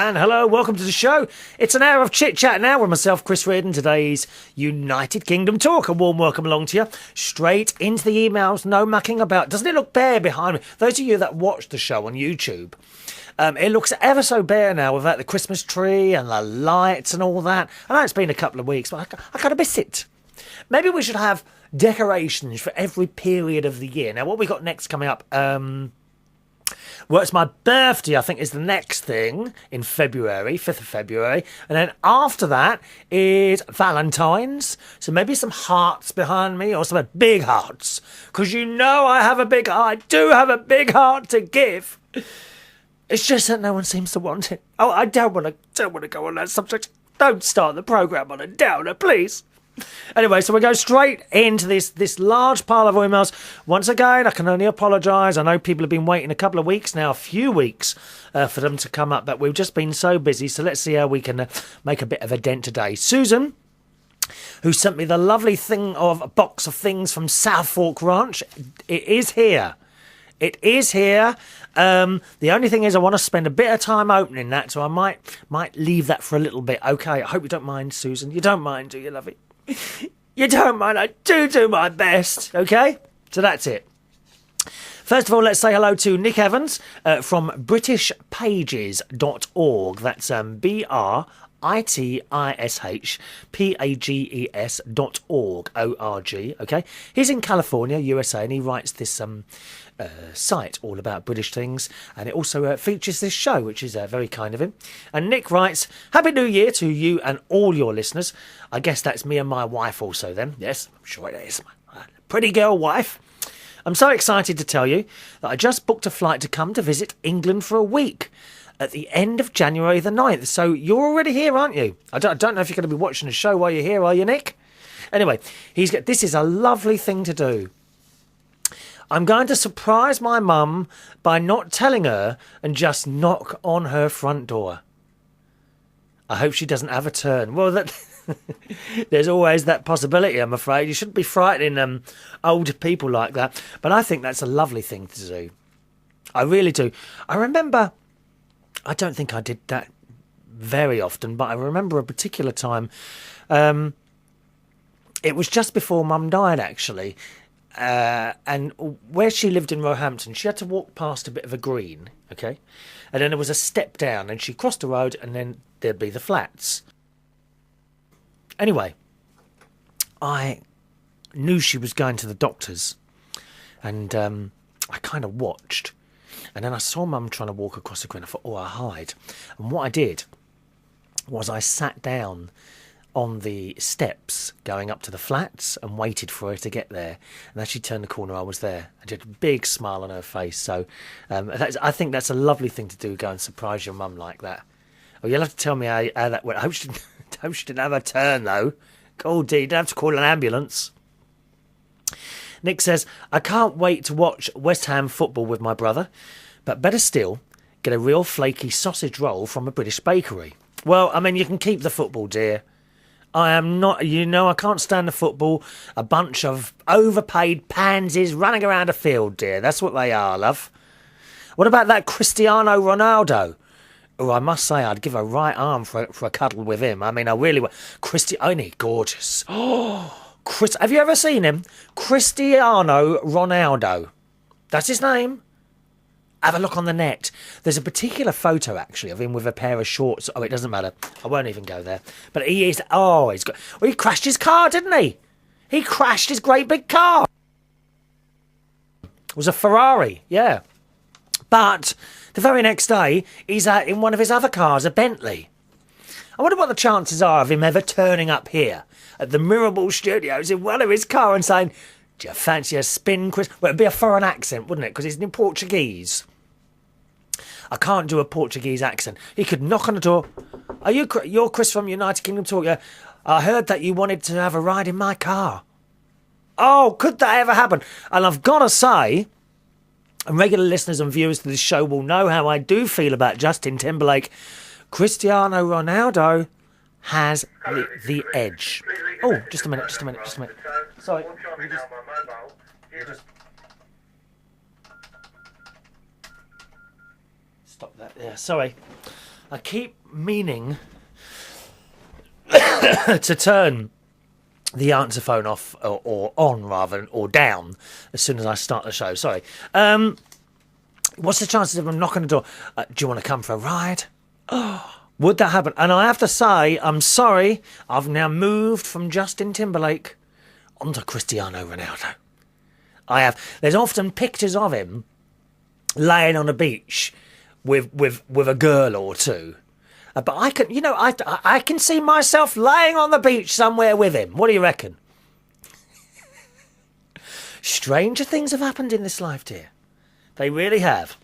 And hello, welcome to the show. It's an hour of chit-chat now with myself, Chris Reardon, today's United Kingdom talk. A warm welcome along to you. Straight into the emails, no mucking about. Doesn't it look bare behind me? Those of you that watch the show on YouTube, it looks ever so bare now without the Christmas tree and the lights and all that. I know it's been a couple of weeks, but I kind of miss it. Maybe we should have decorations for every period of the year. Now, what we got next coming up... Well, it's my birthday, I think, is the next thing in February, 5th of February. And then after that is Valentine's. So maybe some hearts behind me or some big hearts. Because you know I have a big heart. I do have a big heart to give. It's just that no one seems to want it. Oh, I don't want to go on that subject. Don't start the programme on a downer, please. Anyway, so we go straight into this large pile of emails. Once again, I can only apologise. I know people have been waiting a couple of weeks now, a few weeks, for them to come up, but we've just been so busy. So let's see how we can make a bit of a dent today. Susan, who sent me the lovely thing of a box of things from Southfork Ranch. It is here. It is here. The only thing is I want to spend a bit of time opening that, so I might leave that for a little bit. Okay, I hope you don't mind, Susan. You don't mind, do you, lovey? You don't mind, I do my best, okay? So that's it. First of all, let's say hello to Nick Evans from BritishPages.org. That's BritishPages.org, O-R-G, okay? He's in California, USA, and he writes this site all about British things, and it also features this show, which is very kind of him. And Nick writes, Happy New Year to you and all your listeners. I guess that's me and my wife also then. Yes, I'm sure it is. My pretty girl wife. I'm so excited to tell you that I just booked a flight to come to visit England for a week at the end of January the 9th. So you're already here, aren't you? I don't know if you're going to be watching the show while you're here, are you, Nick? Anyway, this is a lovely thing to do. I'm going to surprise my mum by not telling her and just knock on her front door. I hope she doesn't have a turn. Well, there's always that possibility, I'm afraid. You shouldn't be frightening older people like that. But I think that's a lovely thing to do. I really do. I remember, I don't think I did that very often, but I remember a particular time. It was just before Mum died, actually. And where she lived in Roehampton, she had to walk past a bit of a green, okay? And then there was a step down, and she crossed the road, and then there'd be the flats. Anyway, I knew she was going to the doctor's, and I kind of watched. And then I saw Mum trying to walk across the green. I thought, oh, I'll hide. And what I did was I sat down on the steps going up to the flats and waited for her to get there. And as she turned the corner, I was there. And she had a big smile on her face. So I think that's a lovely thing to do, go and surprise your mum like that. Oh, you'll have to tell me how that went. I hope she didn't have a turn, though. Oh, dear, you don't have to call an ambulance. Nick says, I can't wait to watch West Ham football with my brother, but better still, get a real flaky sausage roll from a British bakery. Well, I mean, you can keep the football, dear. I am not, I can't stand the football. A bunch of overpaid pansies running around a field, dear. That's what they are, love. What about that Cristiano Ronaldo? Oh, I must say, I'd give a right arm for a cuddle with him. I mean, I really would. Gorgeous. Oh, have you ever seen him? Cristiano Ronaldo. That's his name. Have a look on the net. There's a particular photo, actually, of him with a pair of shorts. Oh, it doesn't matter. I won't even go there. But he is... Oh, he crashed his car, didn't he? He crashed his great big car. It was a Ferrari, yeah. But the very next day, he's in one of his other cars, a Bentley. I wonder what the chances are of him ever turning up here at the Mirable Studios in one of his car and saying, do you fancy a spin, Chris? Well, it'd be a foreign accent, wouldn't it? Because he's in Portuguese. I can't do a Portuguese accent. He could knock on the door. You're Chris from United Kingdom Talk. Yeah. I heard that you wanted to have a ride in my car. Oh, could that ever happen? And I've got to say, and regular listeners and viewers to this show will know how I do feel about Justin Timberlake. Cristiano Ronaldo has the edge. Oh, just a minute. Sorry. Stop that there. Sorry. I keep meaning to turn the answer phone off or on rather, or down as soon as I start the show. Sorry. What's the chances of them knocking on the door? Do you want to come for a ride? Oh, would that happen? And I have to say, I'm sorry, I've now moved from Justin Timberlake onto Cristiano Ronaldo. I have. There's often pictures of him laying on a beach with a girl or two. But I can, I can see myself laying on the beach somewhere with him. What do you reckon? Stranger things have happened in this life, dear. They really have.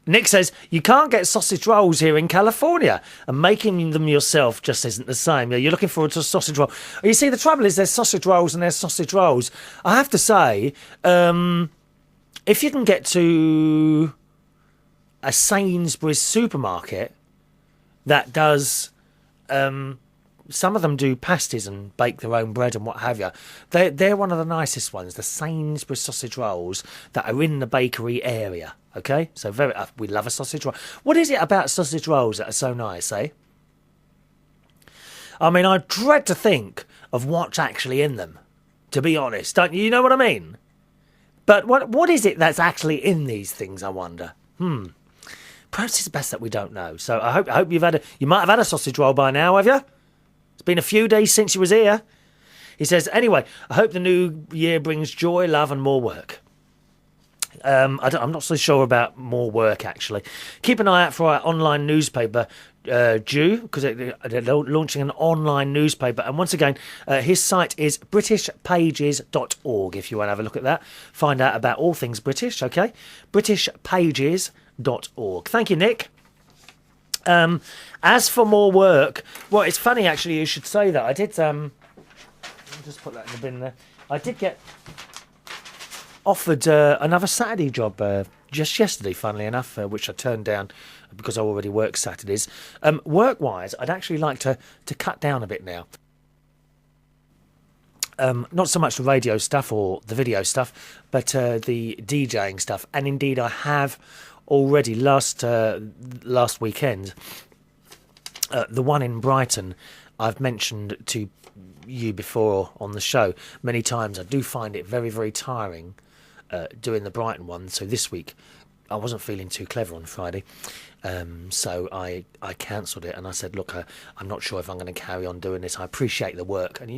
Nick says, you can't get sausage rolls here in California, and making them yourself just isn't the same. You're looking forward to a sausage roll. You see, the trouble is there's sausage rolls and there's sausage rolls. I have to say, if you can get to a Sainsbury's supermarket that does... some of them do pasties and bake their own bread and what have you. They're one of the nicest ones, the Sainsbury's sausage rolls that are in the bakery area. Okay, so we love a sausage roll. What is it about sausage rolls that are so nice, eh? I mean, I dread to think of what's actually in them, to be honest. Don't you know what I mean? But what is it that's actually in these things, I wonder? Perhaps it's best that we don't know. So I hope you might have had a sausage roll by now, have you? It's been a few days since you was here. He says, anyway, I hope the new year brings joy, love and more work. I'm not so sure about more work, actually. Keep an eye out for our online newspaper, due, because they're launching an online newspaper. And once again, his site is britishpages.org, if you want to have a look at that. Find out about all things British, okay? britishpages.org. Thank you, Nick. As for more work, well, it's funny, actually, you should say that. I did, I'll just put that in the bin there. I did get offered another Saturday job just yesterday, funnily enough, which I turned down because I already work Saturdays. Work-wise, I'd actually like to cut down a bit now. Not so much the radio stuff or the video stuff, but the DJing stuff. And indeed, I have already last weekend, the one in Brighton, I've mentioned to you before on the show many times. I do find it very, very tiring doing the Brighton one. So this week I wasn't feeling too clever on Friday, so I cancelled it, and I said, look, I'm not sure if I'm going to carry on doing this. I appreciate the work, and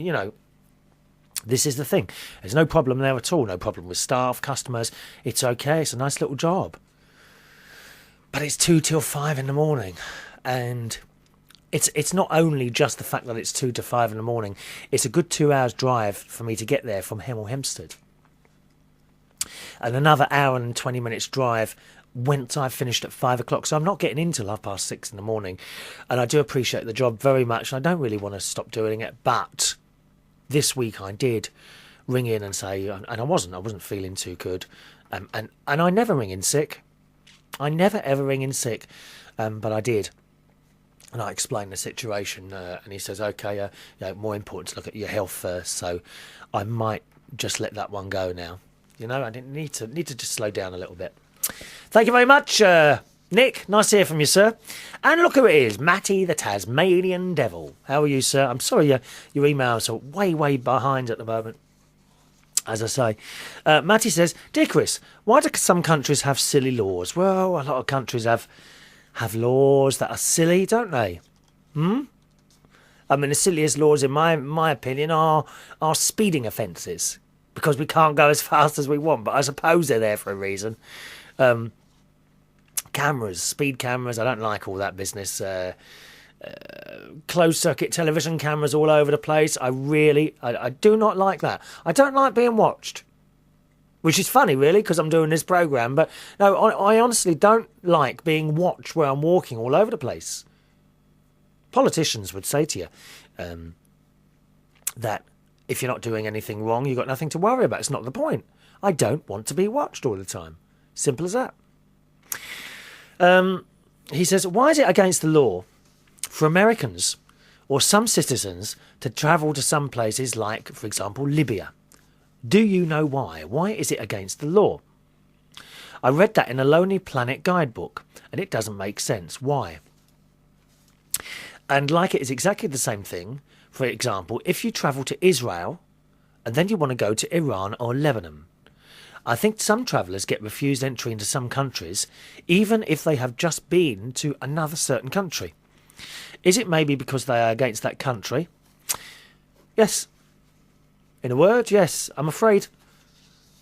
this is the thing, there's no problem there at all, no problem with staff, customers. It's okay, it's a nice little job, but it's 2 till 5 in the morning, and it's not only just the fact that it's 2 to 5 in the morning, it's a good 2 hours drive for me to get there from Hemel Hempstead. And another hour and 20 minutes drive once I've finished at 5 o'clock. So I'm not getting in till 6:30 in the morning. And I do appreciate the job very much. And I don't really want to stop doing it. But this week I did ring in and say, and I wasn't feeling too good. And I never ring in sick. I never ever ring in sick. But I did. And I explained the situation. And he says, okay, more important to look at your health first. So I might just let that one go now. I didn't need to just slow down a little bit. Thank you very much, Nick. Nice to hear from you, sir. And look who it is, Matty the Tasmanian Devil. How are you, sir? I'm sorry your emails are way, way behind at the moment, as I say. Matty says, Dear Chris, why do some countries have silly laws? Well, a lot of countries have laws that are silly, don't they? I mean, the silliest laws, in my opinion, are speeding offences. Because we can't go as fast as we want, but I suppose they're there for a reason. Cameras, speed cameras, I don't like all that business. Closed circuit television cameras all over the place. I do not like that. I don't like being watched. Which is funny, really, because I'm doing this programme. But no, I honestly don't like being watched where I'm walking all over the place. Politicians would say to you that if you're not doing anything wrong, you've got nothing to worry about. It's not the point. I don't want to be watched all the time. Simple as that. He says, why is it against the law for Americans or some citizens to travel to some places like, for example, Libya? Do you know why? Why is it against the law? I read that in a Lonely Planet guidebook, and it doesn't make sense. Why? And like it is exactly the same thing. For example, if you travel to Israel and then you want to go to Iran or Lebanon, I think some travellers get refused entry into some countries, even if they have just been to another certain country. Is it maybe because they are against that country? Yes. In a word, yes. I'm afraid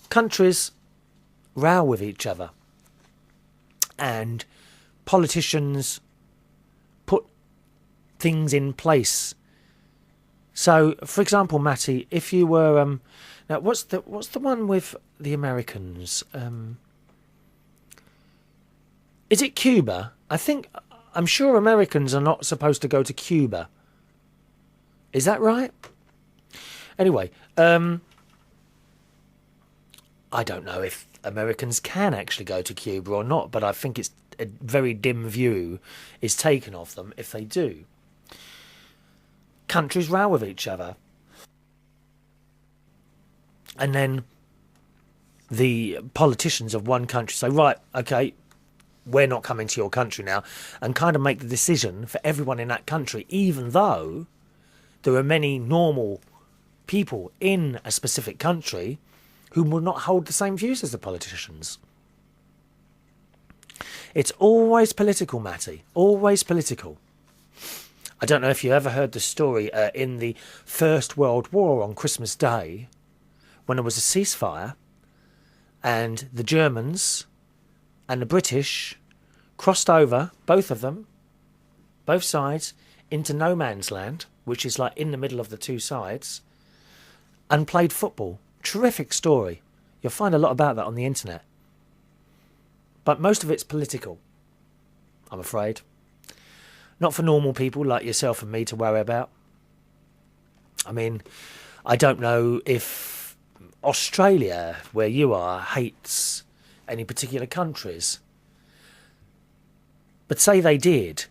countries row with each other. And politicians put things in place. So, for example, Matty, if you were now what's the one with the Americans? Is it Cuba? I'm sure Americans are not supposed to go to Cuba. Is that right? Anyway, I don't know if Americans can actually go to Cuba or not, but I think it's a very dim view is taken of them if they do. Countries row with each other. And then the politicians of one country say, right, okay, we're not coming to your country now, and kind of make the decision for everyone in that country, even though there are many normal people in a specific country who will not hold the same views as the politicians. It's always political, Matty. Always political. I don't know if you ever heard the story in the First World War on Christmas Day, when there was a ceasefire, and the Germans and the British crossed over, both of them, both sides, into no man's land, which is like in the middle of the two sides, and played football. Terrific story. You'll find a lot about that on the internet. But most of it's political, I'm afraid. Not for normal people like yourself and me to worry about. I mean, I don't know if Australia, where you are, hates any particular countries. But say they did,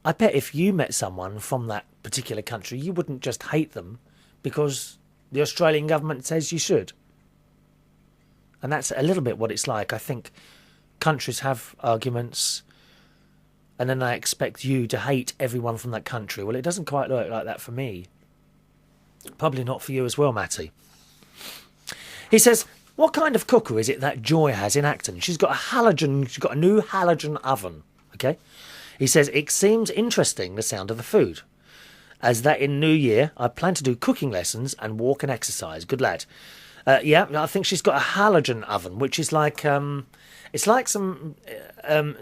I bet if you met someone from that particular country, you wouldn't just hate them because the Australian government says you should. And that's a little bit what it's like. I think countries have arguments, and then they expect you to hate everyone from that country. Well, it doesn't quite work like that for me. Probably not for you as well, Matty. He says, what kind of cooker is it that Joy has in Acton? She's got a new halogen oven, okay? He says, it seems interesting, the sound of the food. As that in New Year, I plan to do cooking lessons and walk and exercise. Good lad. Yeah, I think she's got a halogen oven, which is like, it's like some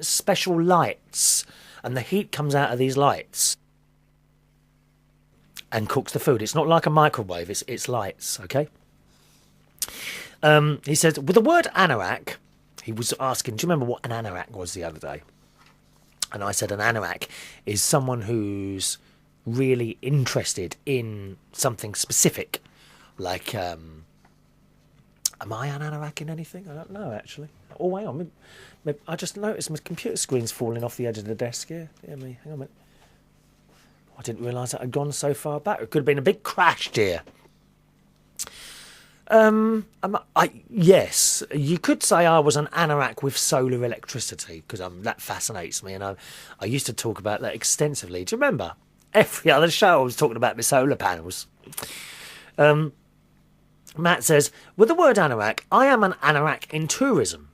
special lights, and the heat comes out of these lights and cooks the food. It's not like a microwave, it's lights, okay? He says, with the word anorak, he was asking, do you remember what an anorak was the other day? And I said an anorak is someone who's really interested in something specific. Like, am I an anorak in anything? I don't know, actually. Oh, hang on. I just noticed my computer screen's falling off the edge of the desk here. Yeah, hang on a minute. I didn't realise that I'd gone so far back. It could have been a big crash, dear. Yes, you could say I was an anorak with solar electricity, because that fascinates me, and I used to talk about that extensively. Do you remember? Every other show I was talking about my solar panels. Matt says, with the word anorak, I am an anorak in tourism,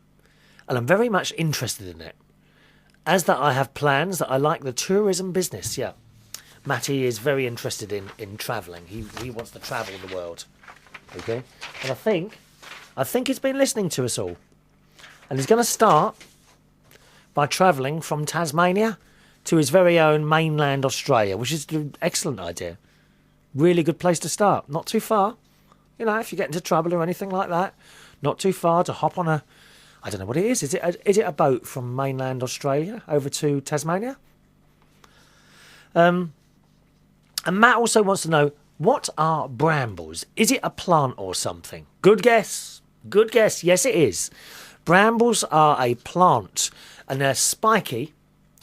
and I'm very much interested in it. As that I have plans that I like the tourism business, yeah. Matty is very interested in travelling. He wants to travel the world. Okay? And I think he's been listening to us all. And he's going to start by travelling from Tasmania to his very own mainland Australia, which is an excellent idea. Really good place to start. Not too far. You know, if you get into trouble or anything like that, not too far to hop on I don't know what it is. Is it a boat from mainland Australia over to Tasmania? And Matt also wants to know, what are brambles? Is it a plant or something? Good guess. Good guess. Yes, it is. Brambles are a plant, and they're spiky,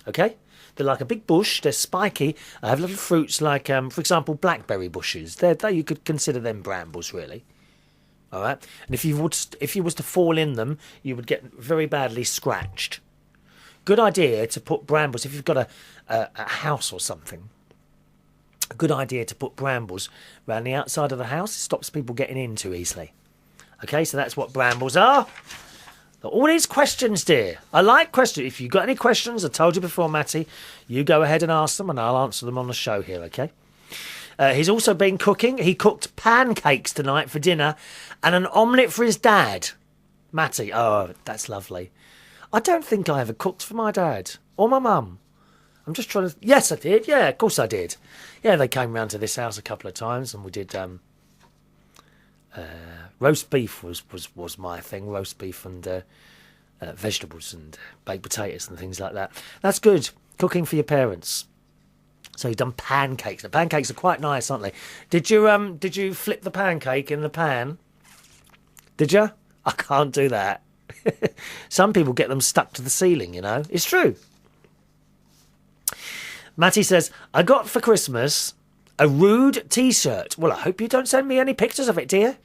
okay? They're like a big bush. They're spiky. They have little fruits like, for example, blackberry bushes. You could consider them brambles, really. All right, and if you was to fall in them, you would get very badly scratched. Good idea to put brambles if you've got a house or something. A good idea to put brambles around the outside of the house. It stops people getting in too easily. Okay, so that's what brambles are. All these questions, dear. I like questions. If you've got any questions, I told you before, Matty, you go ahead and ask them and I'll answer them on the show here, okay? He's also been cooking. He cooked pancakes tonight for dinner and an omelette for his dad. Matty, oh, that's lovely. I don't think I ever cooked for my dad or my mum. I'm just trying to... Yes, I did. Yeah, of course I did. Yeah, they came round to this house a couple of times and we did... roast beef was my thing. Roast beef and vegetables and baked potatoes and things like that. That's good. Cooking for your parents. So you've done pancakes. The pancakes are quite nice, aren't they? Did you flip the pancake in the pan? Did you? I can't do that. Some people get them stuck to the ceiling, you know. It's true. Matty says, I got for Christmas a rude t-shirt. Well, I hope you don't send me any pictures of it, dear.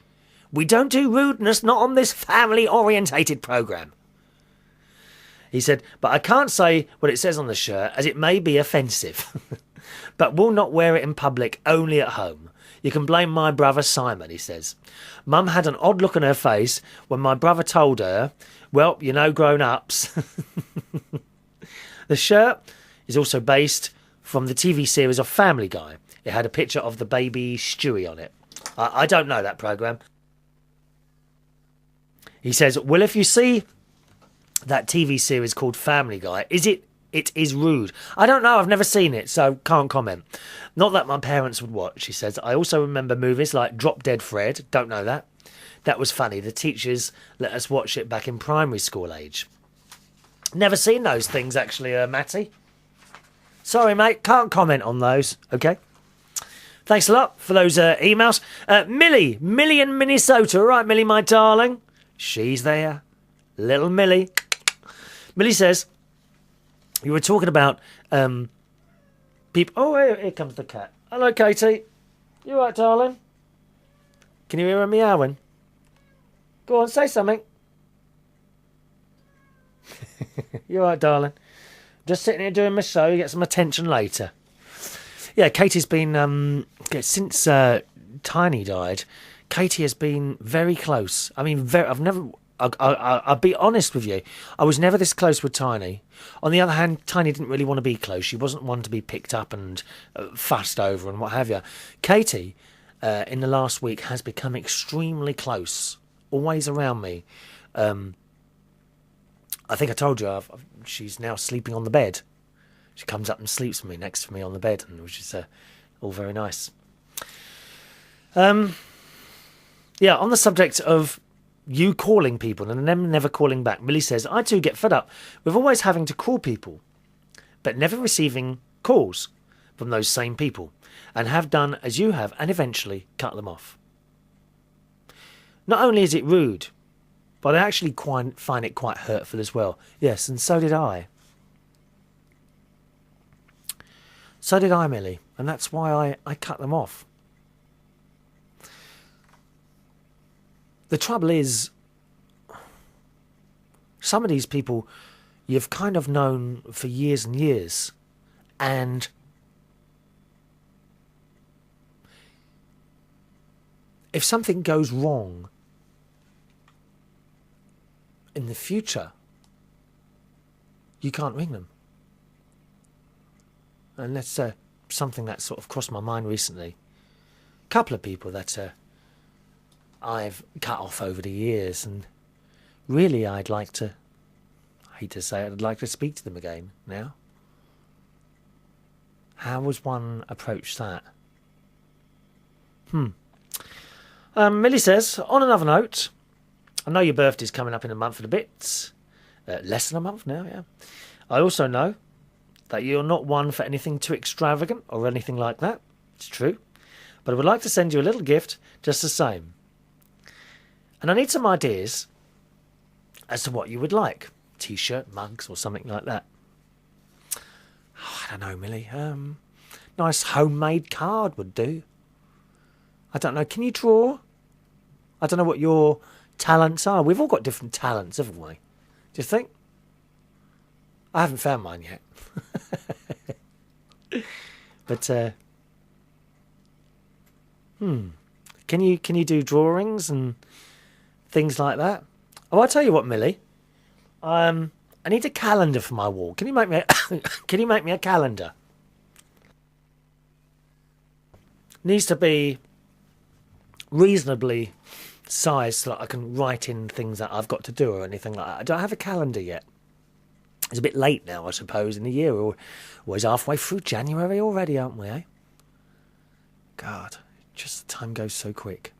We don't do rudeness, not on this family-orientated programme. He said, but I can't say what it says on the shirt as it may be offensive. But will not wear it in public, only at home. You can blame my brother Simon, he says. Mum had an odd look on her face when my brother told her, well, you know grown-ups. The shirt is also based from the TV series of Family Guy. It had a picture of the baby Stewie on it. I don't know that programme. He says, well, if you see that TV series called Family Guy, it is rude. I don't know, I've never seen it, so can't comment. Not that my parents would watch, he says. I also remember movies like Drop Dead Fred, don't know that. That was funny. The teachers let us watch it back in primary school age. Never seen those things, actually, Matty. Sorry, mate, can't comment on those, okay? Thanks a lot for those emails. Millie in Minnesota. All right, Millie, my darling. She's there. Little Millie. Millie says, you were talking about people... Oh, here comes the cat. Hello, Katie. You all right, darling? Can you hear her meowing? Go on, say something. You all right, darling? Just sitting here doing my show. You get some attention later. Yeah, Katie's been... since Tiny died, Katie has been very close. I mean, I've never... I'll be honest with you. I was never this close with Tiny. On the other hand, Tiny didn't really want to be close. She wasn't one to be picked up and fussed over and what have you. Katie, in the last week, has become extremely close. Always around me. I think I told you, she's now sleeping on the bed. She comes up and sleeps with me, next to me on the bed, and which is all very nice. Yeah, on the subject of you calling people and them never calling back, Millie says, I too get fed up with always having to call people, but never receiving calls from those same people, and have done as you have, and eventually cut them off. Not only is it rude, but I actually find it quite hurtful as well. Yes, and so did I. So did I, Millie, and that's why I cut them off. The trouble is, some of these people you've kind of known for years and years, and if something goes wrong in the future, you can't ring them. And that's something that sort of crossed my mind recently. A couple of people that I've cut off over the years, and really I hate to say it, I'd like to speak to them again now. How was one approach that? Millie says, on another note, I know your birthday's coming up in a month and a bit. Less than a month now, yeah. I also know that you're not one for anything too extravagant or anything like that. It's true. But I would like to send you a little gift just the same. And I need some ideas as to what you would like. T-shirt, mugs, or something like that. Oh, I don't know, Millie. Nice homemade card would do. I don't know. Can you draw? I don't know what your talents are. We've all got different talents, haven't we? Do you think? I haven't found mine yet. But, Can you do drawings and things like that? Oh, I'll tell you what, Millie. I need a calendar for my wall. Can you make me a calendar? Needs to be reasonably sized so that I can write in things that I've got to do or anything like that. I don't have a calendar yet. It's a bit late now, I suppose, in the year. We're always halfway through January already, aren't we, eh? God, just the time goes so quick.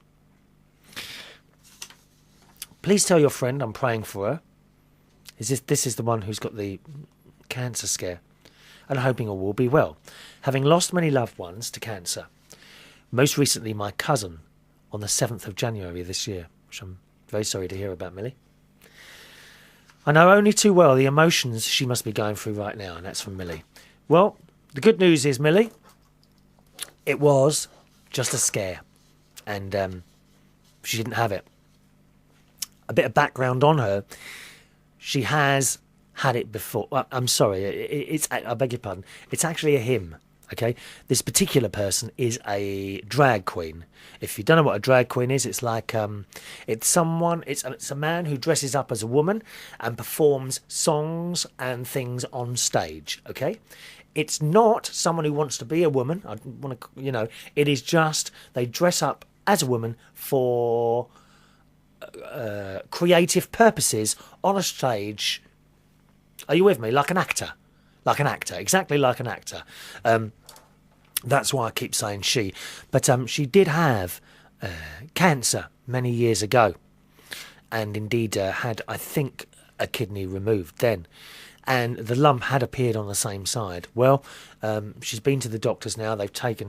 Please tell your friend I'm praying for her. This is the one who's got the cancer scare, and hoping all will be well. Having lost many loved ones to cancer, most recently my cousin on the 7th of January this year, which I'm very sorry to hear about, Millie. I know only too well the emotions she must be going through right now, and that's from Millie. Well, the good news is, Millie, it was just a scare, and she didn't have it. A bit of background on her. She has had it before. Well, I'm sorry, I beg your pardon. It's actually a him, okay? This particular person is a drag queen. If you don't know what a drag queen is, it's like it's a man who dresses up as a woman and performs songs and things on stage, okay? It's not someone who wants to be a woman. I want to, it is just they dress up as a woman for creative purposes on a stage. Are you with me? Like an actor, exactly like an actor. That's why I keep saying she. But she did have cancer many years ago, and indeed had, I think, a kidney removed then. And the lump had appeared on the same side. Well, she's been to the doctors now. They take a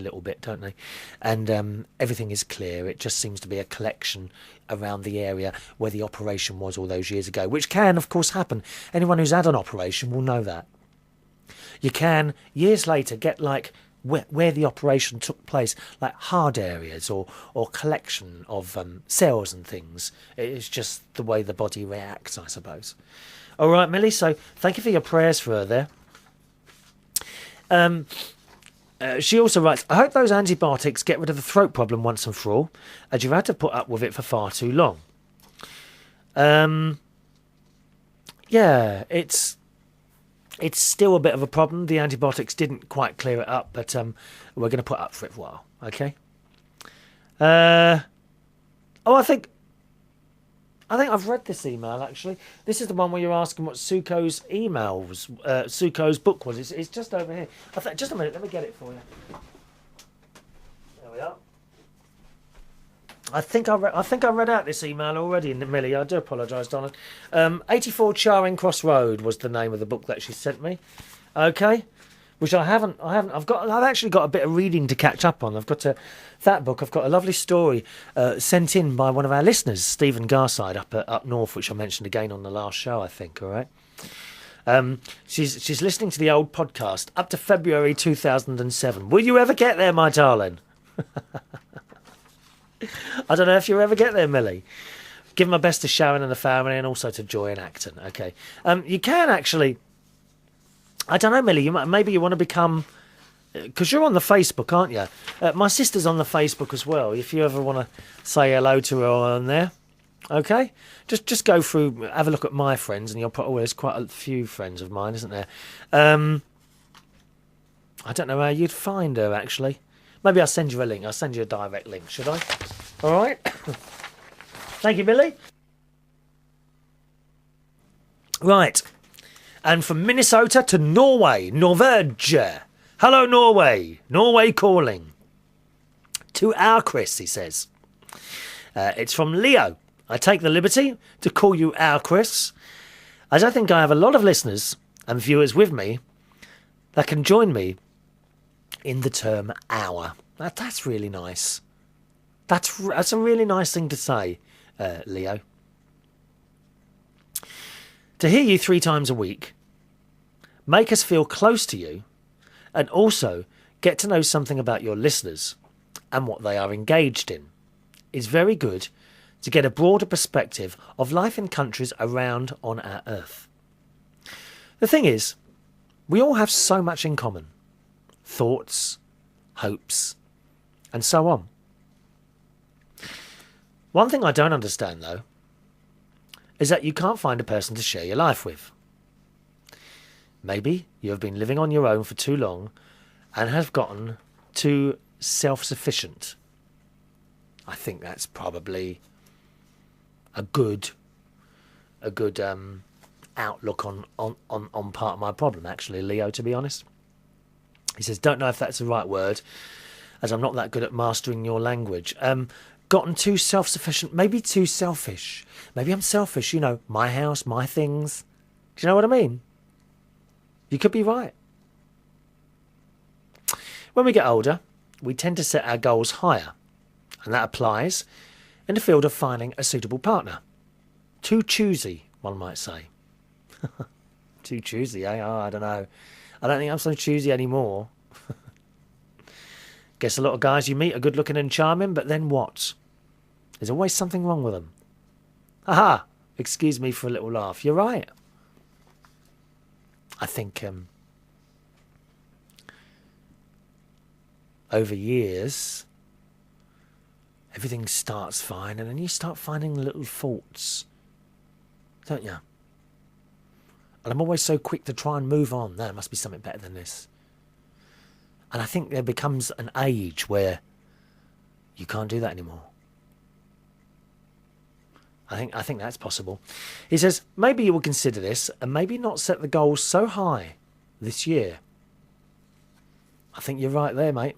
little bit, don't they? And everything is clear. It just seems to be a collection around the area where the operation was all those years ago, which can, of course, happen. Anyone who's had an operation will know that. You can, years later, get like where the operation took place, like hard areas or collection of cells and things. It's just the way the body reacts, I suppose. All right, Millie, so thank you for your prayers for her there. She also writes, I hope those antibiotics get rid of the throat problem once and for all, as you've had to put up with it for far too long. Yeah, it's still a bit of a problem. The antibiotics didn't quite clear it up, but we're going to put up for it for a while, okay? I think I've read this email, actually. This is the one where you're asking what Suko's Suko's book was. It's just over here. Just a minute, let me get it for you. There we are. I think I read out this email already, Millie. I do apologise, darling. 84 Charing Cross Road was the name of the book that she sent me. Okay, which I haven't. I've actually got a bit of reading to catch up on. I've got that book. I've got a lovely story sent in by one of our listeners, Stephen Garside, up north, which I mentioned again on the last show, I think. All right. She's listening to the old podcast up to February 2007. Will you ever get there, my darling? I don't know if you'll ever get there, Millie. Give my best to Sharon and the family, and also to Joy and Acton. Okay, you can actually. I don't know, Millie. Maybe you want to become, because you're on the Facebook, aren't you? My sister's on the Facebook as well. If you ever want to say hello to her on there, okay. Just go through, have a look at my friends, and you'll probably there's quite a few friends of mine, isn't there? I don't know how you'd find her actually. Maybe I'll send you a link. I'll send you a direct link, should I? All right. Thank you, Billy. Right. And from Minnesota to Norway, Norvege. Hello, Norway. Norway calling. To our Chris, he says. It's from Leo. I take the liberty to call you our Chris, as I think I have a lot of listeners and viewers with me that can join me in the term hour. That's really nice. That's a really nice thing to say, Leo. To hear you 3 times a week, make us feel close to you, and also get to know something about your listeners and what they are engaged in. is very good to get a broader perspective of life in countries around on our earth. The thing is, we all have so much in common. Thoughts, hopes, and so on. One thing I don't understand, though, is that you can't find a person to share your life with. Maybe you have been living on your own for too long and have gotten too self-sufficient. I think that's probably a good outlook on part of my problem, actually, Leo, to be honest. He says, don't know if that's the right word, as I'm not that good at mastering your language. Gotten too self-sufficient, maybe too selfish. Maybe I'm selfish, my house, my things. Do you know what I mean? You could be right. When we get older, we tend to set our goals higher, and that applies in the field of finding a suitable partner. Too choosy, one might say. Too choosy, eh? Oh, I don't know. I don't think I'm so choosy anymore. Guess a lot of guys you meet are good looking and charming, but then what? There's always something wrong with them. Aha! Excuse me for a little laugh. You're right. I think over years, everything starts fine, and then you start finding little faults, don't you? And I'm always so quick to try and move on. No, it must be something better than this. And I think there becomes an age where you can't do that anymore. I think that's possible. He says, maybe you will consider this and maybe not set the goals so high this year. I think you're right there, mate.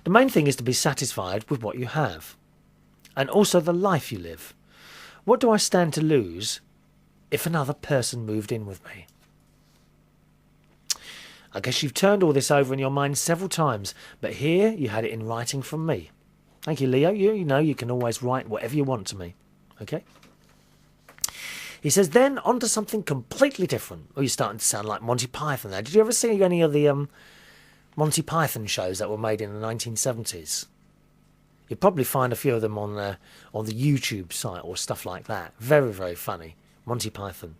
The main thing is to be satisfied with what you have. And also the life you live. What do I stand to lose if another person moved in with me? I guess you've turned all this over in your mind several times, but here you had it in writing from me. Thank you, Leo. You know you can always write whatever you want to me. Okay? He says, then on to something completely different. Oh, you're starting to sound like Monty Python there. Did you ever see any of the Monty Python shows that were made in the 1970s? You'd probably find a few of them on the YouTube site or stuff like that. Very, very funny. Monty Python.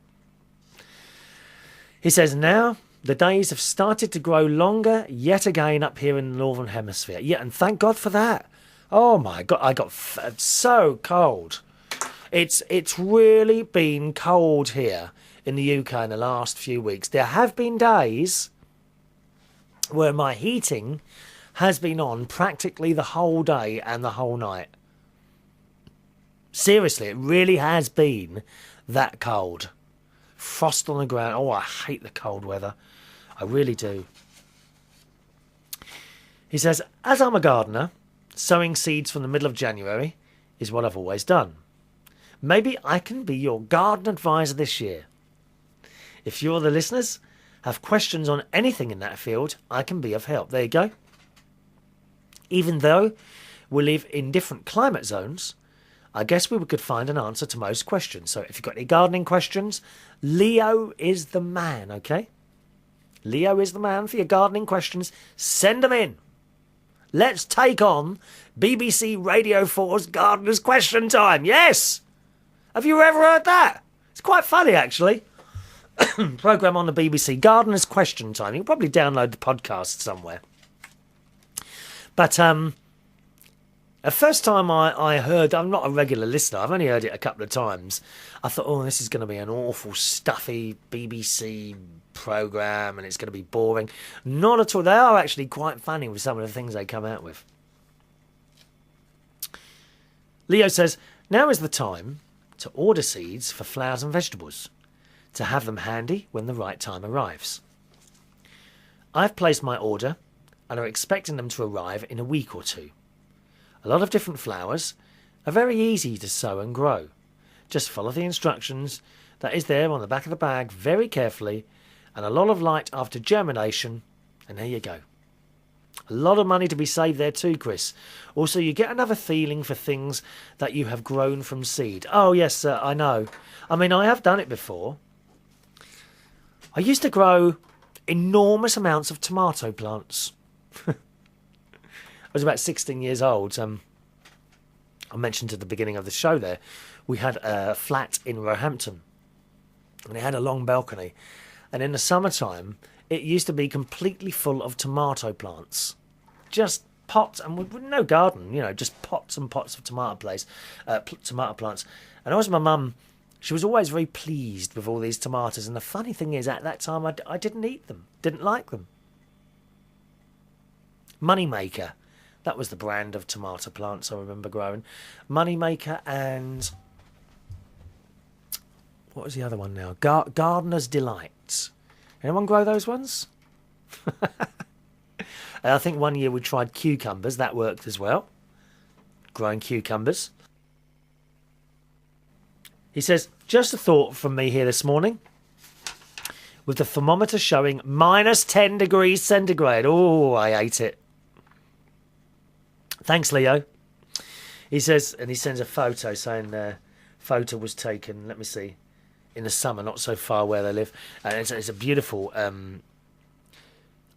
He says, now the days have started to grow longer yet again up here in the Northern Hemisphere. Yeah, and thank God for that. Oh my God, I got so cold. It's really been cold here in the UK in the last few weeks. There have been days where my heating has been on practically the whole day and the whole night. Seriously, it really has been that cold. Frost on the ground. Oh, I hate the cold weather. I really do. He says, as I'm a gardener, sowing seeds from the middle of January is what I've always done. Maybe I can be your garden advisor this year. If you or the listeners have questions on anything in that field, I can be of help. There you go. Even though we live in different climate zones, I guess we could find an answer to most questions. So if you've got any gardening questions, Leo is the man, okay? Leo is the man for your gardening questions. Send them in. Let's take on BBC Radio 4's Gardener's Question Time. Yes! Have you ever heard that? It's quite funny, actually. Programme on the BBC, Gardener's Question Time. You can probably download the podcast somewhere. But the first time I heard, I'm not a regular listener, I've only heard it a couple of times. I thought, oh, this is going to be an awful, stuffy BBC programme and it's going to be boring. Not at all. They are actually quite funny with some of the things they come out with. Leo says, now is the time to order seeds for flowers and vegetables, to have them handy when the right time arrives. I've placed my order and are expecting them to arrive in a week or two. A lot of different flowers are very easy to sow and grow. Just follow the instructions that is there on the back of the bag very carefully, and a lot of light after germination, and there you go. A lot of money to be saved there too, Chris. Also, you get another feeling for things that you have grown from seed. Oh, yes, sir, I know. I mean, I have done it before. I used to grow enormous amounts of tomato plants. I was about 16 years old. I mentioned at the beginning of the show there, we had a flat in Roehampton, and it had a long balcony. And in the summertime, it used to be completely full of tomato plants. Just pots, and with no garden, just pots and pots of tomato plants. And I was my mum, she was always very pleased with all these tomatoes. And the funny thing is, at that time, I didn't eat them, didn't like them. Moneymaker. That was the brand of tomato plants I remember growing. Moneymaker and... what was the other one now? Gardener's Delights. Anyone grow those ones? I think one year we tried cucumbers. That worked as well. Growing cucumbers. He says, just a thought from me here this morning. With the thermometer showing minus 10 degrees centigrade. Oh, I hate it. Thanks, Leo. He says, and he sends a photo saying photo was taken, let me see, in the summer, not so far where they live. And it's a beautiful...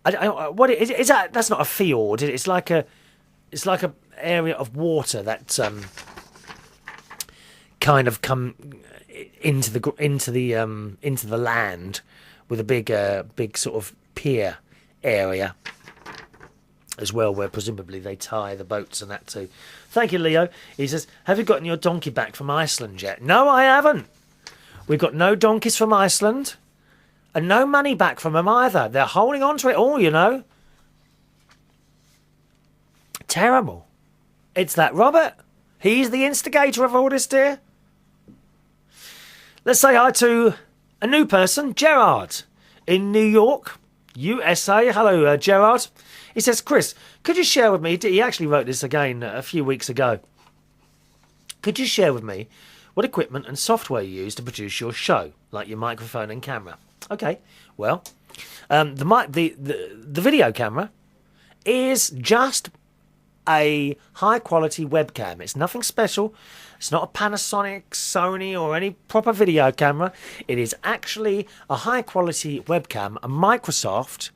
what is that? That's not a fjord. It's like a area of water that kind of come into the land with a big sort of pier area as well, where presumably they tie the boats and that too. Thank you, Leo. He says, have you gotten your donkey back from Iceland yet? No, I haven't. We've got no donkeys from Iceland. And no money back from them either. They're holding on to it all, Terrible. It's that Robert. He's the instigator of all this, dear. Let's say hi to a new person, Gerard, in New York, USA. Hello, Gerard. He says, Chris, could you share with me... He actually wrote this again a few weeks ago. Could you share with me what equipment and software you use to produce your show, like your microphone and camera? Okay, well, the video camera is just a high-quality webcam. It's nothing special. It's not a Panasonic, Sony, or any proper video camera. It is actually a high-quality webcam, a Microsoft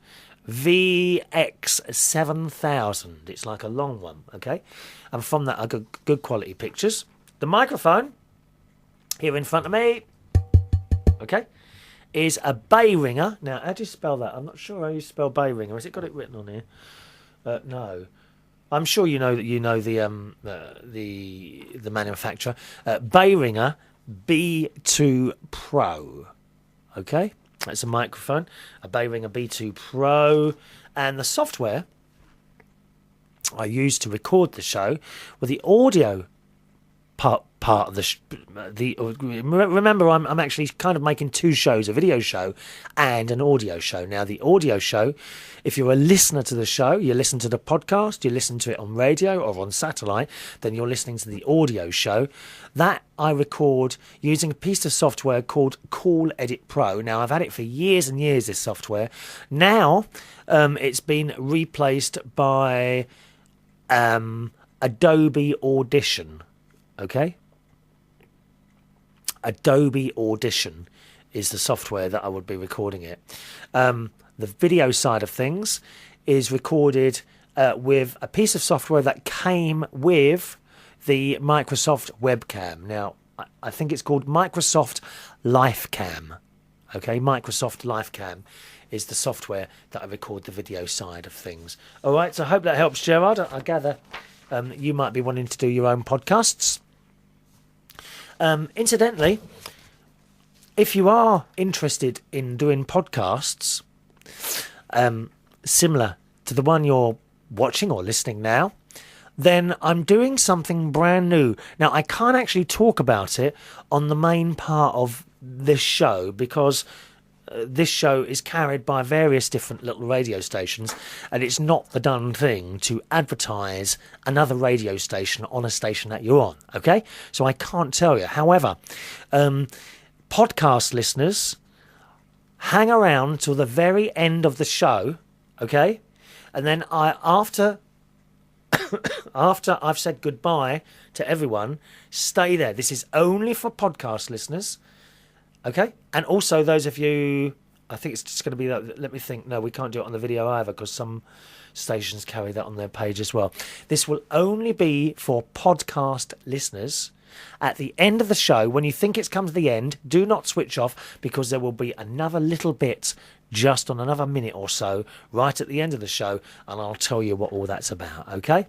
VX7000. It's like a long one, okay? And from that, I got good quality pictures. The microphone, here in front of me, okay, is a Bayringer. Now, how do you spell that? I'm not sure how you spell Bayringer. Has it got it written on here? No. I'm sure you know the manufacturer. Bayringer B2 Pro. Okay? That's a microphone. A Bayringer B2 Pro. And the software I used to record the show with the audio part of remember, I'm actually kind of making two shows, a video show and an audio show. Now, the audio show, if you're a listener to the show, you listen to the podcast, you listen to it on radio or on satellite, then you're listening to the audio show. That I record using a piece of software called Cool Edit Pro. Now, I've had it for years and years, this software. Now, it's been replaced by Adobe Audition. Okay? Adobe Audition is the software that I would be recording it. The video side of things is recorded with a piece of software that came with the Microsoft webcam. Now, I think it's called Microsoft Lifecam. Okay, Microsoft Lifecam is the software that I record the video side of things. All right, so I hope that helps, Gerard. I gather you might be wanting to do your own podcasts. Incidentally, if you are interested in doing podcasts similar to the one you're watching or listening now, then I'm doing something brand new. Now, I can't actually talk about it on the main part of this show because this show is carried by various different little radio stations, and it's not the done thing to advertise another radio station on a station that you're on, okay? So I can't tell you. However, podcast listeners, hang around till the very end of the show, okay? And then after I've said goodbye to everyone, stay there. This is only for podcast listeners. Okay, and also those of you I think it's just going to be that. Let me think. No, we can't do it on the video either because some stations carry that on their page as well. This will only be for podcast listeners. At the end of the show, when you think it's come to the end, do not switch off because there will be another little bit just on another minute or so right at the end of the show, and I'll tell you what all that's about, okay?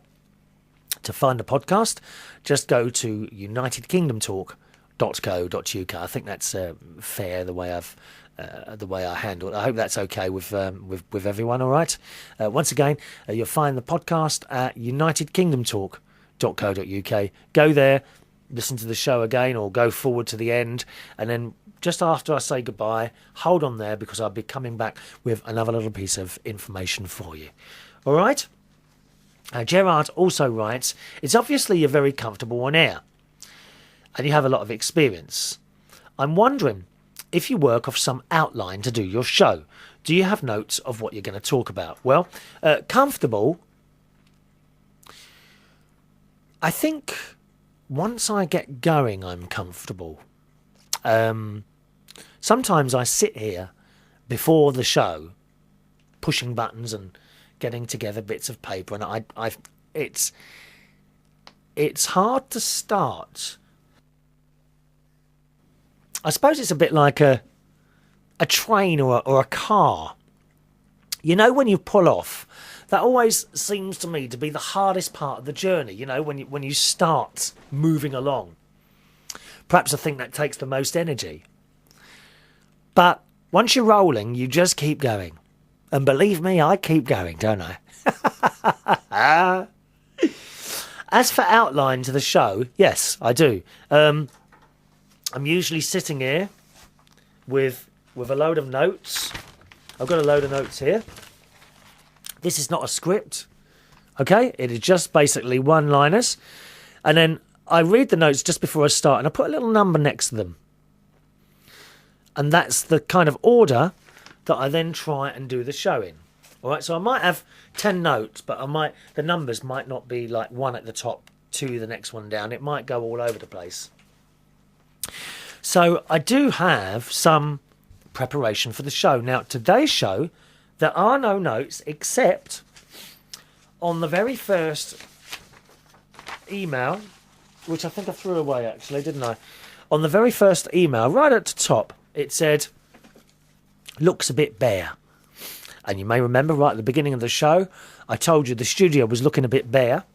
To find the podcast, just go to unitedkingdomtalk.co.uk. I think that's fair the way I handle it. I hope that's okay with everyone. All right. Once again, you'll find the podcast at unitedkingdomtalk.co.uk. Go there, listen to the show again, or go forward to the end, and then just after I say goodbye, hold on there because I'll be coming back with another little piece of information for you. All right. Gerard also writes, it's obviously you're very comfortable on air and you have a lot of experience. I'm wondering if you work off some outline to do your show. Do you have notes of what you're going to talk about? Well, comfortable. I think once I get going, I'm comfortable. Sometimes I sit here before the show, pushing buttons and getting together bits of paper, and it's hard to start. I suppose it's a bit like a train or a car. You know, when you pull off, that always seems to me to be the hardest part of the journey. You know, when you start moving along, perhaps I think that takes the most energy. But once you're rolling, you just keep going. And believe me, I keep going, don't I? As for outline to the show, yes, I do. I'm usually sitting here with a load of notes. I've got a load of notes here. This is not a script, okay? It is just basically one-liners. And then I read the notes just before I start, and I put a little number next to them. And that's the kind of order that I then try and do the show in. All right, so I might have 10 notes, but the numbers might not be like one at the top, two the next one down. It might go all over the place. So I do have some preparation for the show. Now, today's show, there are no notes except on the very first email, which I think I threw away actually, didn't I? On the very first email, right at the top, it said, looks a bit bare. And you may remember right at the beginning of the show, I told you the studio was looking a bit bare.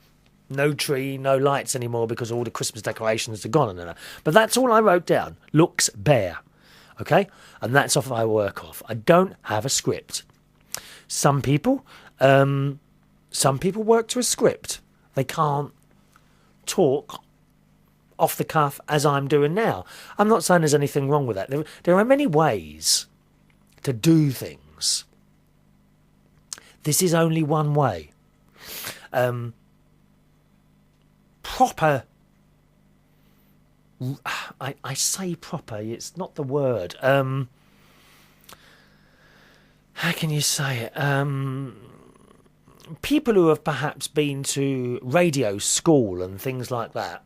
No tree, no lights anymore because all the Christmas decorations are gone. But that's all I wrote down. Looks bare. Okay? And that's off I work off. I don't have a script. Some people work to a script. They can't talk off the cuff as I'm doing now. I'm not saying there's anything wrong with that. There are many ways to do things. This is only one way. Proper. I say proper. It's not the word. How can you say it? People who have perhaps been to radio school and things like that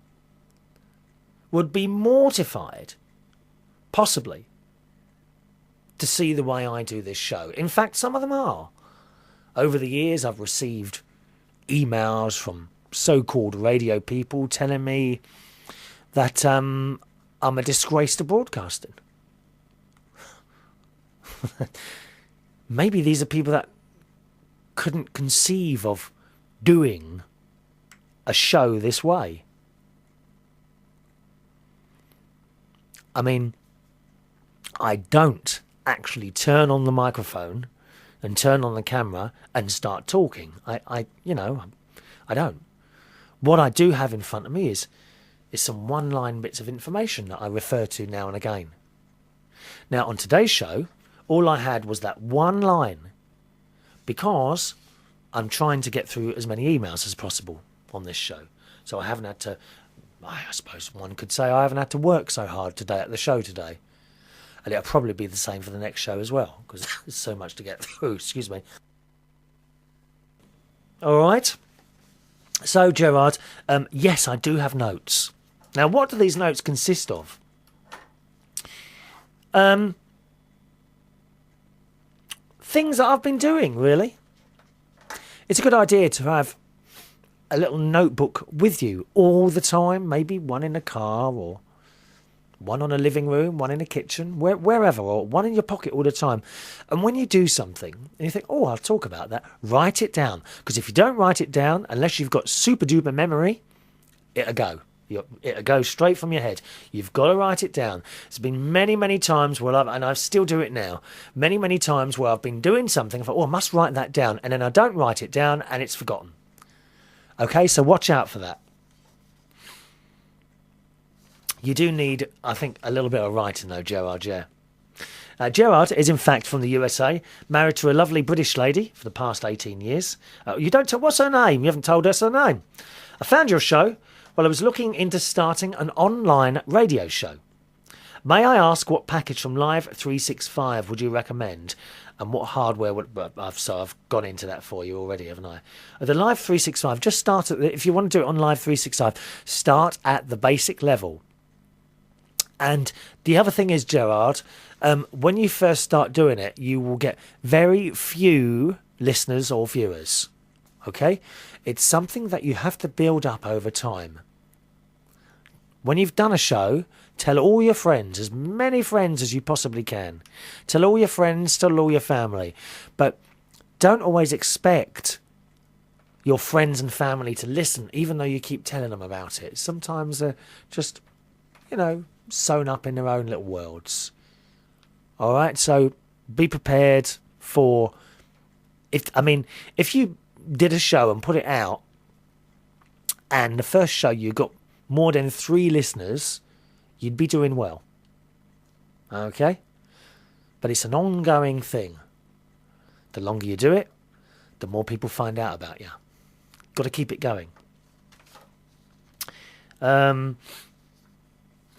would be mortified, possibly, to see the way I do this show. In fact, some of them are. Over the years, I've received emails from so-called radio people telling me that I'm a disgrace to broadcasting. Maybe these are people that couldn't conceive of doing a show this way. I mean, I don't actually turn on the microphone and turn on the camera and start talking. I don't. What I do have in front of me is some one-line bits of information that I refer to now and again. Now, on today's show, all I had was that one line because I'm trying to get through as many emails as possible on this show. So I haven't had to, I suppose one could say I haven't had to work so hard today at the show today. And it'll probably be the same for the next show as well, because there's so much to get through. Excuse me. All right. So, Gerard, yes, I do have notes. Now, what do these notes consist of? things that I've been doing, really. It's a good idea to have a little notebook with you all the time, maybe one in the car or one on a living room, one in the kitchen, wherever, or one in your pocket all the time. And when you do something and you think, oh, I'll talk about that, write it down. Because if you don't write it down, unless you've got super duper memory, it'll go. It'll go straight from your head. You've got to write it down. There's been many, many times where and I still do it now, many, many times where I've been doing something, I thought, oh, I must write that down. And then I don't write it down and it's forgotten. Okay, so watch out for that. You do need, I think, a little bit of writing though, Gerard, yeah. Gerard is in fact from the USA, married to a lovely British lady for the past 18 years. You don't tell, what's her name? You haven't told us her name. I found your show while I was looking into starting an online radio show. May I ask what package from Live 365 would you recommend? And what hardware would... I've gone into that for you already, haven't I? The Live 365, just start at... If you want to do it on Live 365, start at the basic level. And the other thing is, Gerard, when you first start doing it, you will get very few listeners or viewers. Okay? It's something that you have to build up over time. When you've done a show, tell all your friends, as many friends as you possibly can. Tell all your friends, tell all your family. But don't always expect your friends and family to listen, even though you keep telling them about it. Sometimes they're just, sewn up in their own little worlds. All right, so be prepared for... If you did a show and put it out, and the first show you got more than 3 listeners, you'd be doing well. Okay? But it's an ongoing thing. The longer you do it, the more people find out about you. Got to keep it going.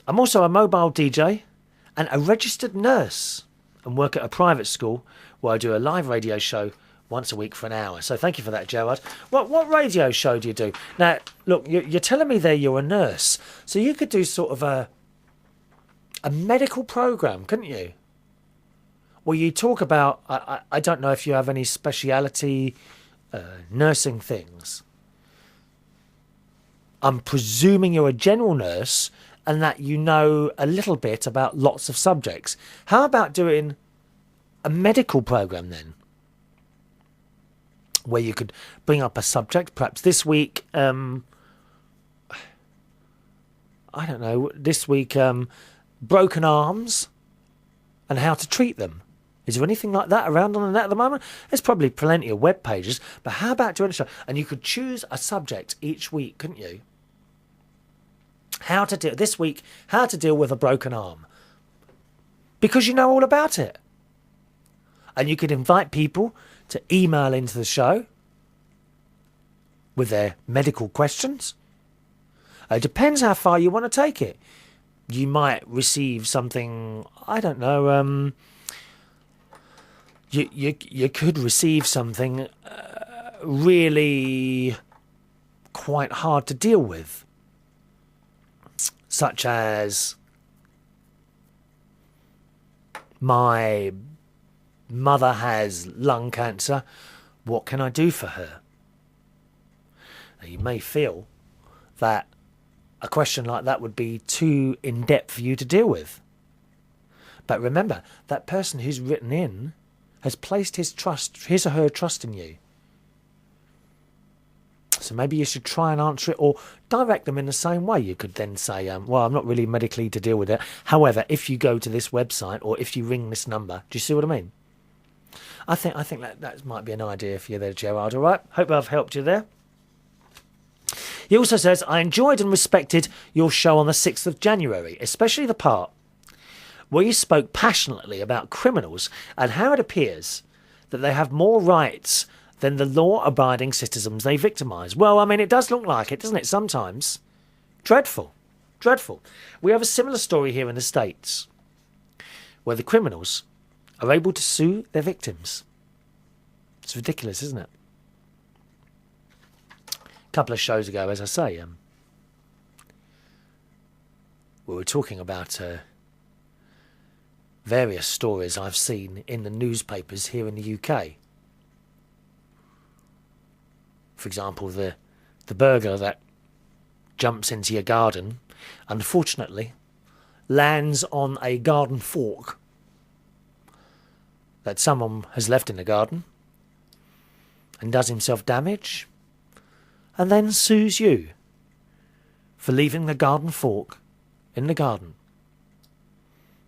I'm also a mobile DJ and a registered nurse and work at a private school where I do a live radio show once a week for an hour. So thank you for that, Gerard. What radio show do you do? Now, look, you're telling me there you're a nurse. So you could do sort of a medical program, couldn't you? Well, you talk about, I don't know if you have any speciality nursing things. I'm presuming you're a general nurse and that you know a little bit about lots of subjects. How about doing a medical program then? Where you could bring up a subject, perhaps this week, I don't know, this week, broken arms and how to treat them. Is there anything like that around on the net at the moment? There's probably plenty of web pages, but how about doing a show? And you could choose a subject each week, couldn't you? How to deal this week, how to deal with a broken arm. Because you know all about it. And you could invite people to email into the show with their medical questions. It depends how far you want to take it. You might receive something, I don't know, you could receive something really quite hard to deal with. Such as, my mother has lung cancer. What can I do for her? Now, you may feel that a question like that would be too in-depth for you to deal with. But remember, that person who's written in has placed his or her trust in you. So maybe you should try and answer it or direct them in the same way. You could then say, well, I'm not really medically to deal with it. However, if you go to this website or if you ring this number, do you see what I mean? I think that might be an idea for you there, Gerard. All right? Hope I've helped you there. He also says, I enjoyed and respected your show on the 6th of January, especially the part where you spoke passionately about criminals and how it appears that they have more rights than the law-abiding citizens they victimise. Well, I mean, it does look like it, doesn't it, sometimes? Dreadful. Dreadful. We have a similar story here in the States, where the criminals are able to sue their victims. It's ridiculous, isn't it? A couple of shows ago, as I say, we were talking about various stories I've seen in the newspapers here in the UK. For example, the burglar that jumps into your garden, unfortunately, lands on a garden fork that someone has left in the garden and does himself damage, and then sues you for leaving the garden fork in the garden.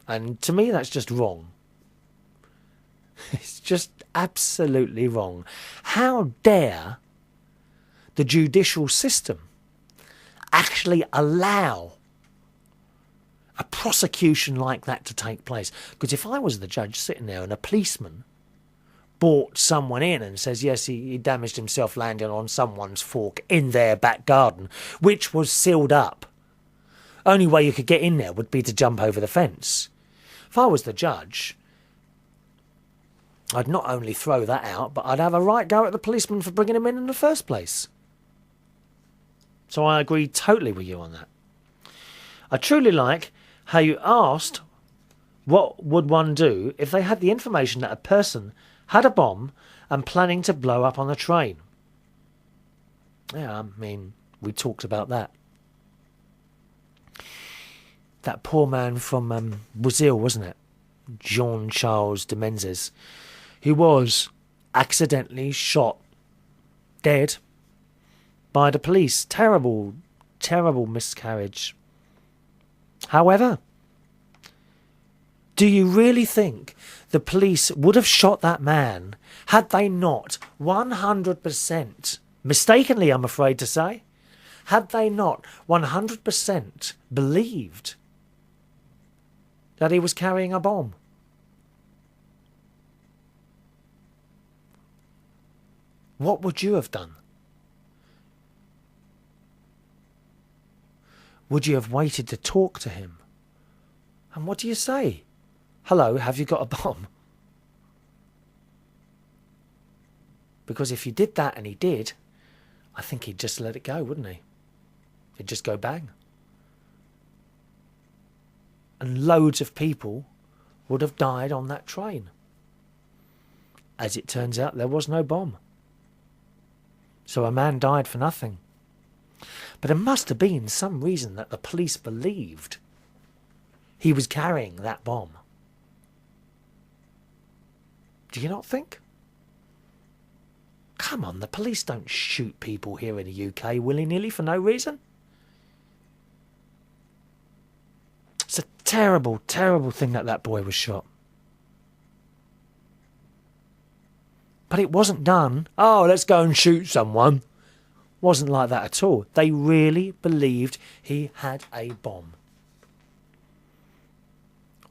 And to me, that's just wrong. It's just absolutely wrong. How dare the judicial system actually allow a prosecution like that to take place? Because if I was the judge sitting there and a policeman brought someone in and says, yes, he damaged himself landing on someone's fork in their back garden, which was sealed up. Only way you could get in there would be to jump over the fence. If I was the judge, I'd not only throw that out, but I'd have a right go at the policeman for bringing him in the first place. So I agree totally with you on that. I truly like how you asked what would one do if they had the information that a person had a bomb and planning to blow up on a train. Yeah, I mean, we talked about that. That poor man from Brazil, wasn't it? Jean-Charles de Menezes, who was accidentally shot dead by the police. Terrible, terrible miscarriage. However, do you really think the police would have shot that man had they not 100%, mistakenly I'm afraid to say, had they not 100% believed that he was carrying a bomb? What would you have done? Would you have waited to talk to him? And what do you say? Hello, have you got a bomb? Because if you did that, and he did, I think he'd just let it go, wouldn't he? It'd just go bang. And loads of people would have died on that train. As it turns out, there was no bomb. So a man died for nothing. But there must have been some reason that the police believed he was carrying that bomb. Do you not think? Come on, the police don't shoot people here in the UK willy-nilly for no reason. It's a terrible, terrible thing that that boy was shot. But it wasn't done, oh, let's go and shoot someone. Wasn't like that at all. They really believed he had a bomb.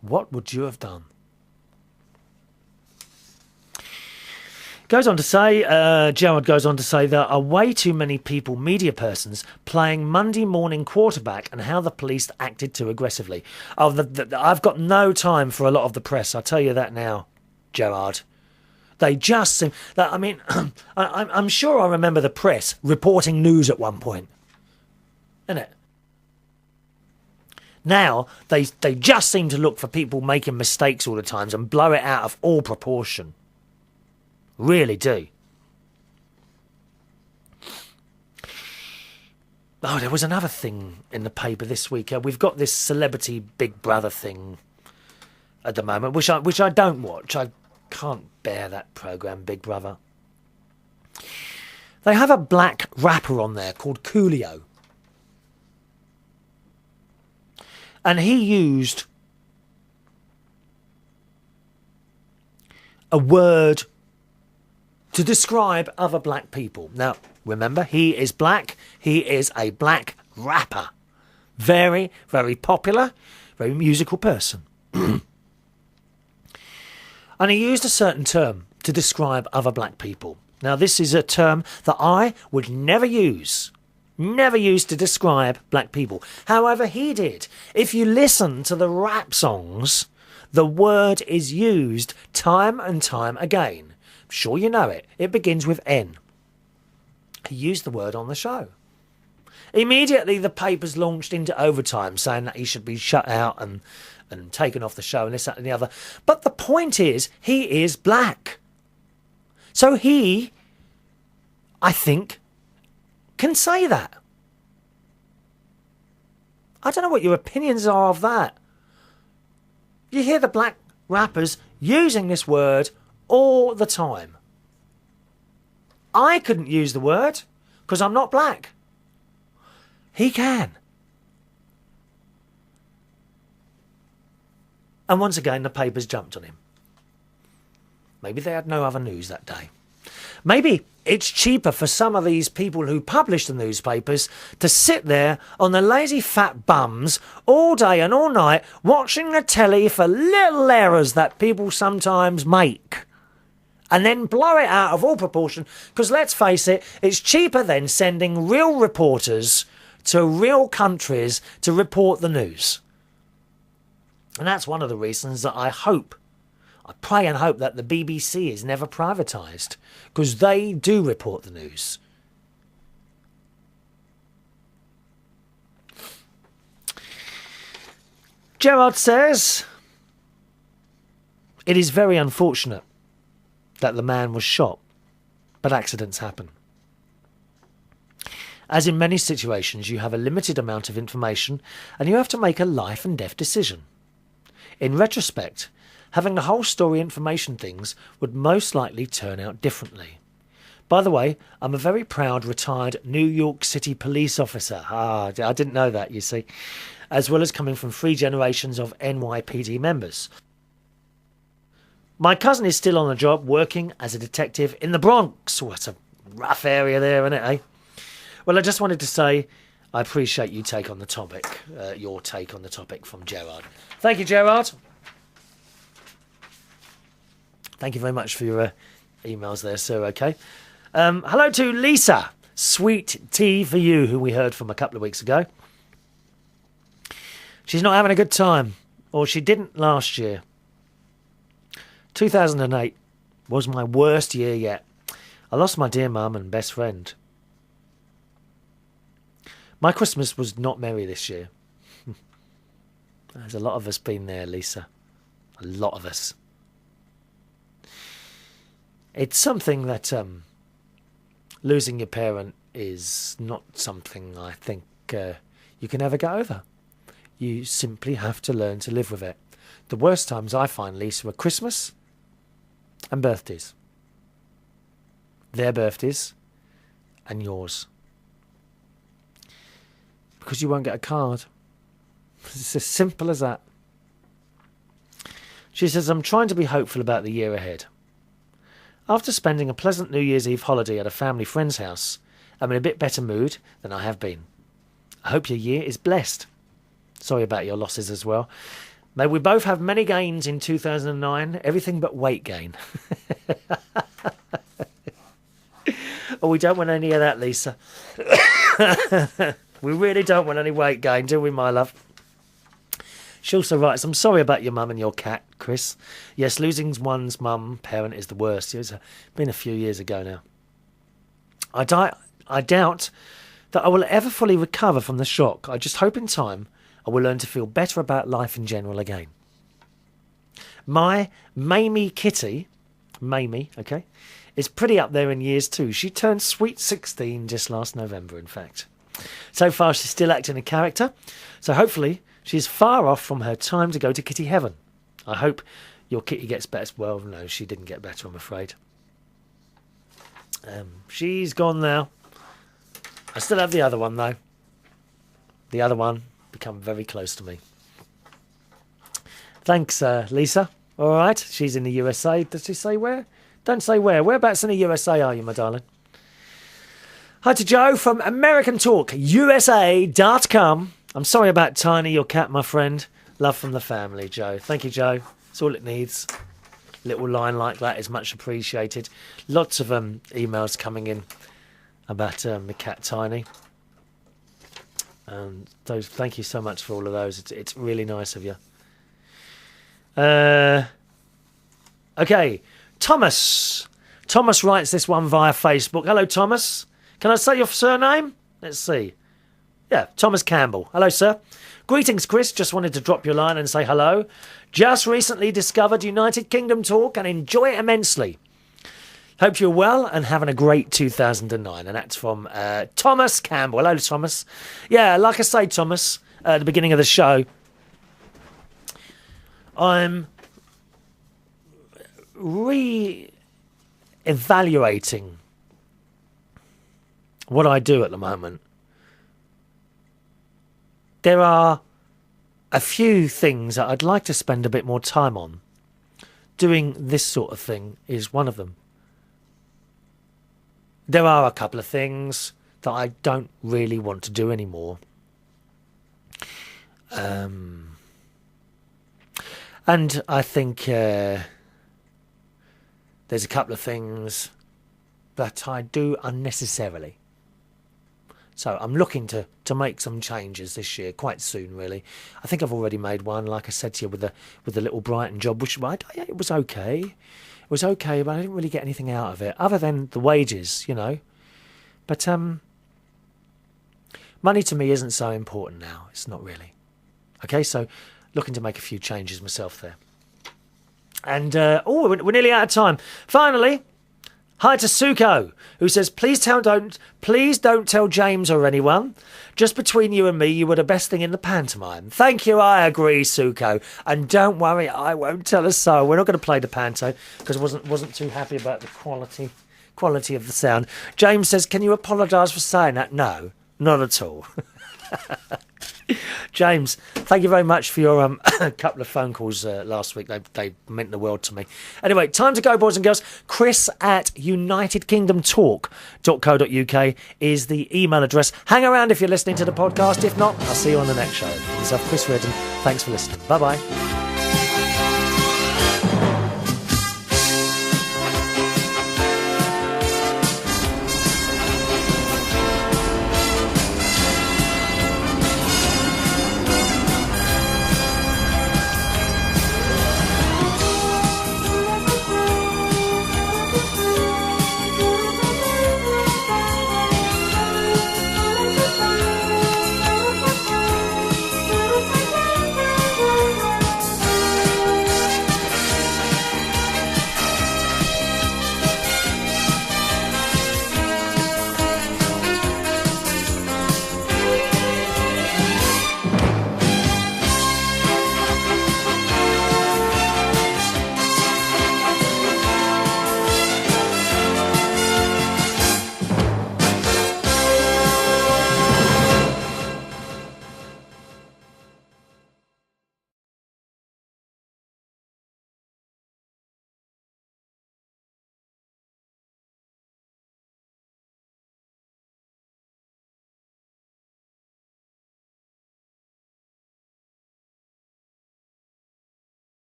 What would you have done? Goes on to say, Gerard goes on to say, there are way too many people, media persons, playing Monday morning quarterback and how the police acted too aggressively. Oh, I've got no time for a lot of the press, I'll tell you that now, Gerard. They just seem... I mean, I'm sure I remember the press reporting news at one point. Isn't it? Now, they just seem to look for people making mistakes all the time and blow it out of all proportion. Really do. Oh, there was another thing in the paper this week. We've got this celebrity Big Brother thing at the moment, which I don't watch. I can't bear that programme, Big Brother. They have a black rapper on there called Coolio. And he used a word to describe other black people. Now, remember, he is black. He is a black rapper. Very, very popular, very musical person. And he used a certain term to describe other black people. Now, this is a term that I would never use. Never used to describe black people. However, he did. If you listen to the rap songs, the word is used time and time again. I'm sure you know it. It begins with N. He used the word on the show. Immediately, the papers launched into overtime, saying that he should be shut out and taken off the show and this, that and the other. But the point is, he is black. So he, I think, can say that. I don't know what your opinions are of that. You hear the black rappers using this word all the time. I couldn't use the word because I'm not black. He can. And once again, the papers jumped on him. Maybe they had no other news that day. Maybe it's cheaper for some of these people who publish the newspapers to sit there on their lazy fat bums all day and all night watching the telly for little errors that people sometimes make. And then blow it out of all proportion, because let's face it, it's cheaper than sending real reporters to real countries to report the news. And that's one of the reasons that I pray and hope that the BBC is never privatised, because they do report the news. Gerard says, it is very unfortunate that the man was shot, but accidents happen. As in many situations, you have a limited amount of information and you have to make a life and death decision. In retrospect, having the whole story information things would most likely turn out differently. By the way, I'm a very proud retired New York City police officer. I didn't know that, you see. As well as coming from 3 generations of NYPD members. My cousin is still on the job working as a detective in the Bronx. What a rough area there, isn't it, eh? Well, I just wanted to say I appreciate your take on the topic from Gerard. Thank you, Gerard. Thank you very much for your emails there, sir, okay? Hello to Lisa, sweet tea for you, who we heard from a couple of weeks ago. She's not having a good time, or she didn't last year. 2008 was my worst year yet. I lost my dear mum and best friend. My Christmas was not merry this year. There's a lot of us been there, Lisa. A lot of us. It's something that losing your parent is not something I think you can ever get over. You simply have to learn to live with it. The worst times I find, Lisa, are Christmas and birthdays. Their birthdays and yours. Because you won't get a card. It's as simple as that. She says, I'm trying to be hopeful about the year ahead. After spending a pleasant New Year's Eve holiday at a family friend's house, I'm in a bit better mood than I have been. I hope your year is blessed. Sorry about your losses as well. May we both have many gains in 2009, everything but weight gain. Oh, we don't want any of that, Lisa. We really don't want any weight gain, do we, my love? She also writes, I'm sorry about your mum and your cat, Chris. Yes, losing one's parent is the worst. It's been a few years ago now. I doubt that I will ever fully recover from the shock. I just hope in time I will learn to feel better about life in general again. My Mamie Kitty, okay, is pretty up there in years too. She turned sweet 16 just last November, in fact. So far, she's still acting a character, so hopefully she's far off from her time to go to kitty heaven. I hope your kitty gets better. Well, no, she didn't get better, I'm afraid. She's gone now. I still have the other one, though. The other one become very close to me. Thanks, Lisa. All right, she's in the USA. Does she say where? Don't say where. Whereabouts in the USA are you, my darling? Hi to Joe from AmericanTalkUSA.com. I'm sorry about Tiny, your cat, my friend. Love from the family, Joe. Thank you, Joe. That's all it needs. A little line like that is much appreciated. Lots of emails coming in about the cat, Tiny. Thank you so much for all of those. It's really nice of you. Okay, Thomas. Thomas writes this one via Facebook. Hello, Thomas. Can I say your surname? Let's see. Yeah, Thomas Campbell. Hello, sir. Greetings, Chris. Just wanted to drop your line and say hello. Just recently discovered United Kingdom Talk and enjoy it immensely. Hope you're well and having a great 2009. And that's from Thomas Campbell. Hello, Thomas. Yeah, like I say, Thomas, at the beginning of the show, I'm re-evaluating what I do at the moment. There are a few things that I'd like to spend a bit more time on. Doing this sort of thing is one of them. There are a couple of things that I don't really want to do anymore. And I think there's a couple of things that I do unnecessarily. So I'm looking to make some changes this year, quite soon, really. I think I've already made one, like I said to you, with the little Brighton job, which it was okay. It was okay, but I didn't really get anything out of it, other than the wages, you know. But money to me isn't so important now. It's not really. Okay, so looking to make a few changes myself there. And, we're nearly out of time. Finally, hi to Suko, who says, please don't tell James or anyone. Just between you and me, you were the best thing in the pantomime. Thank you, I agree, Suko. And don't worry, I won't tell a soul. We're not going to play the panto because I wasn't too happy about the quality of the sound. James says, can you apologise for saying that? No, not at all. James, thank you very much for your couple of phone calls last week. They meant the world to me. Anyway, time to go, boys and girls. Chris at unitedkingdomtalk.co.uk is the email address. Hang around if you're listening to the podcast. If not, I'll see you on the next show. Myself, Chris Reardon. Thanks for listening. Bye-bye.